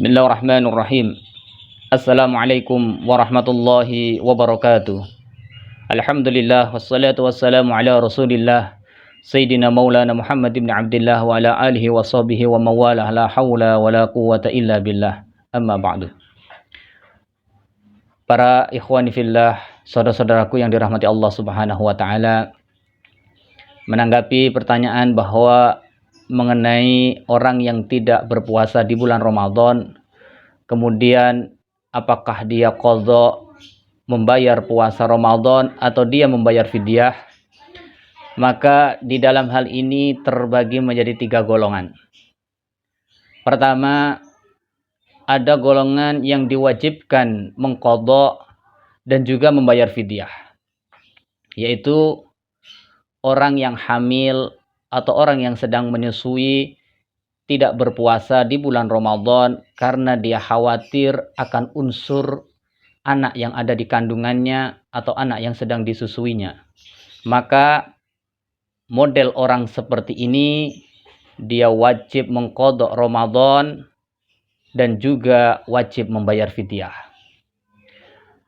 Bismillahirrahmanirrahim. Assalamualaikum warahmatullahi wabarakatuh. Alhamdulillah wassalatu wassalamu ala Rasulillah Sayyidina Maulana Muhammad ibn Abdullah wa ala alihi wa sahbihi wa mawalah la hawla wa la quwwata illa billah. Amma ba'du. Para ikhwani fillah, saudara-saudaraku yang dirahmati Allah Subhanahu wa taala, menanggapi pertanyaan bahwa mengenai orang yang tidak berpuasa di bulan Ramadan, kemudian apakah dia qadha membayar puasa Ramadan atau dia membayar fidyah, maka di dalam hal ini terbagi menjadi 3 golongan. Pertama, ada golongan yang diwajibkan mengqadha dan juga membayar fidyah, yaitu orang yang hamil atau orang yang sedang menyusui tidak berpuasa di bulan Ramadan karena dia khawatir akan unsur anak yang ada di kandungannya atau anak yang sedang disusuinya. Maka model orang seperti ini dia wajib mengqadha Ramadan dan juga wajib membayar fidyah.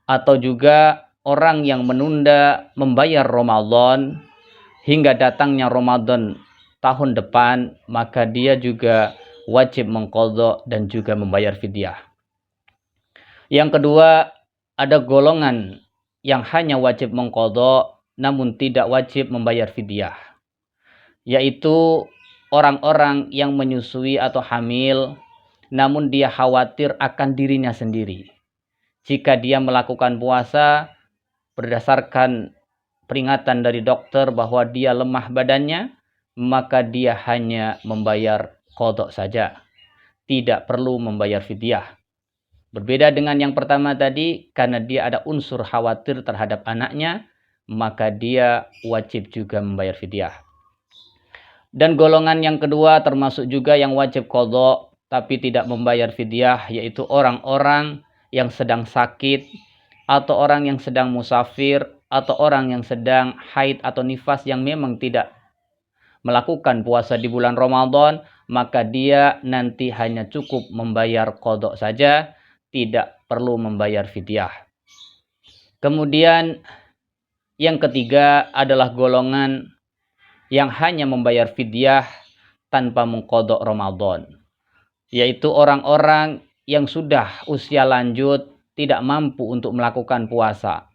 Atau juga orang yang menunda membayar Ramadan hingga datangnya Ramadan tahun depan, maka dia juga wajib mengqadha dan juga membayar fidyah. Yang kedua, ada golongan yang hanya wajib mengqadha namun tidak wajib membayar fidyah, yaitu orang-orang yang menyusui atau hamil namun dia khawatir akan dirinya sendiri. Jika dia melakukan puasa berdasarkan peringatan dari dokter bahwa dia lemah badannya, maka dia hanya membayar qadha saja, tidak perlu membayar fidyah. Berbeda dengan yang pertama tadi, karena dia ada unsur khawatir terhadap anaknya, maka dia wajib juga membayar fidyah. Dan golongan yang kedua termasuk juga yang wajib qadha tapi tidak membayar fidyah, yaitu orang-orang yang sedang sakit atau orang yang sedang musafir atau orang yang sedang haid atau nifas yang memang tidak melakukan puasa di bulan Ramadan, maka dia nanti hanya cukup membayar qadha saja, tidak perlu membayar fidyah. Kemudian yang ketiga adalah golongan yang hanya membayar fidyah tanpa mengqadha Ramadan, yaitu orang-orang yang sudah usia lanjut, tidak mampu untuk melakukan puasa.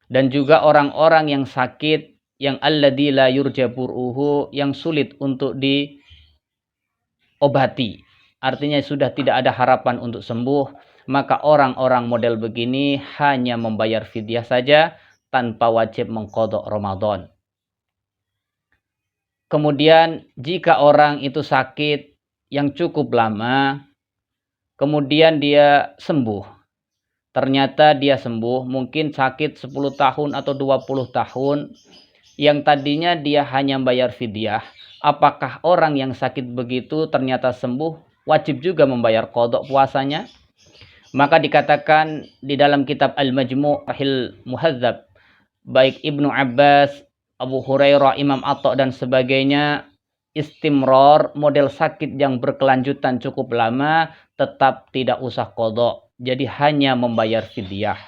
Dan juga orang-orang yang sakit, yang alladzi la yurja bur'uhu, yang sulit untuk diobati. Artinya sudah tidak ada harapan untuk sembuh, maka orang-orang model begini hanya membayar fidyah saja tanpa wajib mengqadha Ramadan. Kemudian jika orang itu sakit yang cukup lama, kemudian dia sembuh. Ternyata dia sembuh, mungkin sakit 10 tahun atau 20 tahun, yang tadinya dia hanya bayar fidyah. Apakah orang yang sakit begitu ternyata sembuh, wajib juga membayar qadha puasanya? Maka dikatakan di dalam kitab Al-Majmu' Sahih Muhadzab, baik Ibnu Abbas, Abu Hurairah, Imam Atha dan sebagainya, istimrar, model sakit yang berkelanjutan cukup lama, tetap tidak usah qadha. Jadi hanya membayar fidyah.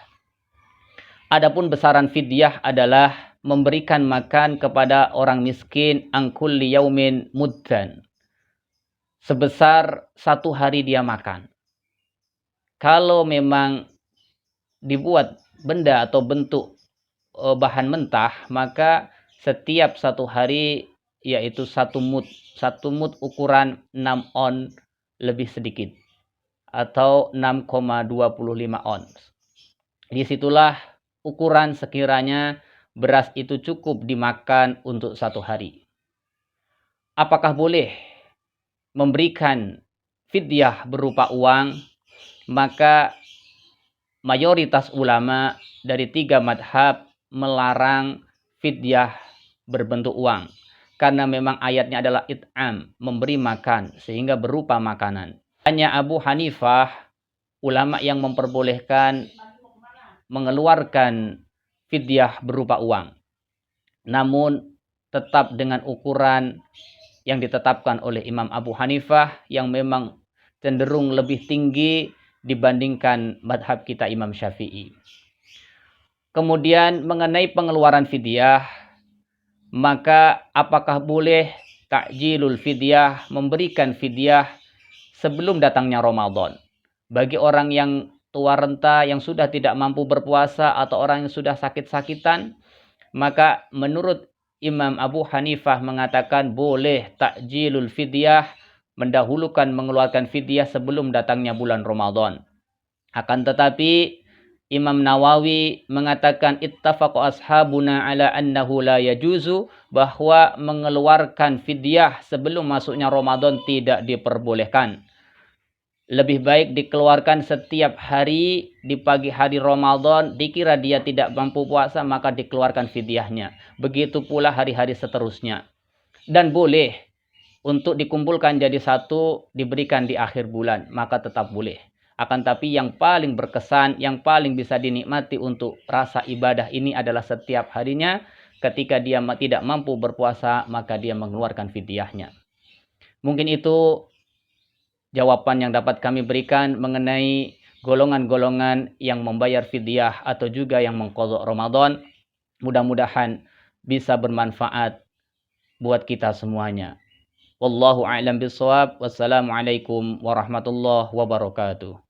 Adapun besaran fidyah adalah memberikan makan kepada orang miskin an kulli yaumin muddan, sebesar 1 hari dia makan. Kalau memang dibuat benda atau bentuk bahan mentah, maka setiap 1 hari yaitu 1 mud. 1 mud ukuran 6 on lebih sedikit, atau 6,25 ons. Disitulah ukuran sekiranya beras itu cukup dimakan untuk 1 hari. Apakah boleh memberikan fidyah berupa uang? Maka mayoritas ulama dari 3 madhab melarang fidyah berbentuk uang, karena memang ayatnya adalah it'am, memberi makan, sehingga berupa makanan. Hanya Abu Hanifah, ulama yang memperbolehkan mengeluarkan fidyah berupa uang, namun tetap dengan ukuran yang ditetapkan oleh Imam Abu Hanifah, yang memang cenderung lebih tinggi dibandingkan madhab kita Imam Syafi'i. Kemudian mengenai pengeluaran fidyah, maka apakah boleh ta'jilul fidyah, memberikan fidyah sebelum datangnya Ramadan? Bagi orang yang tua renta, yang sudah tidak mampu berpuasa, atau orang yang sudah sakit-sakitan, maka menurut Imam Abu Hanifah mengatakan boleh ta'jilul fidyah, mendahulukan mengeluarkan fidyah sebelum datangnya bulan Ramadan. Akan tetapi Imam Nawawi mengatakan ittafaqa ashabuna ala annahu la yajuzu, bahwa mengeluarkan fidyah sebelum masuknya Ramadan tidak diperbolehkan. Lebih baik dikeluarkan setiap hari di pagi hari Ramadan, dikira dia tidak mampu puasa maka dikeluarkan fidyahnya. Begitu pula hari-hari seterusnya. Dan boleh untuk dikumpulkan jadi satu, diberikan di akhir bulan, maka tetap boleh. Akan tapi yang paling berkesan, yang paling bisa dinikmati untuk rasa ibadah ini adalah setiap harinya. Ketika dia tidak mampu berpuasa, maka dia mengeluarkan fidyahnya. Mungkin itu jawaban yang dapat kami berikan mengenai golongan-golongan yang membayar fidyah atau juga yang mengqadha Ramadan. Mudah-mudahan bisa bermanfaat buat kita semuanya. Wallahu a'lam bishawab. Wassalamualaikum warahmatullahi wabarakatuh.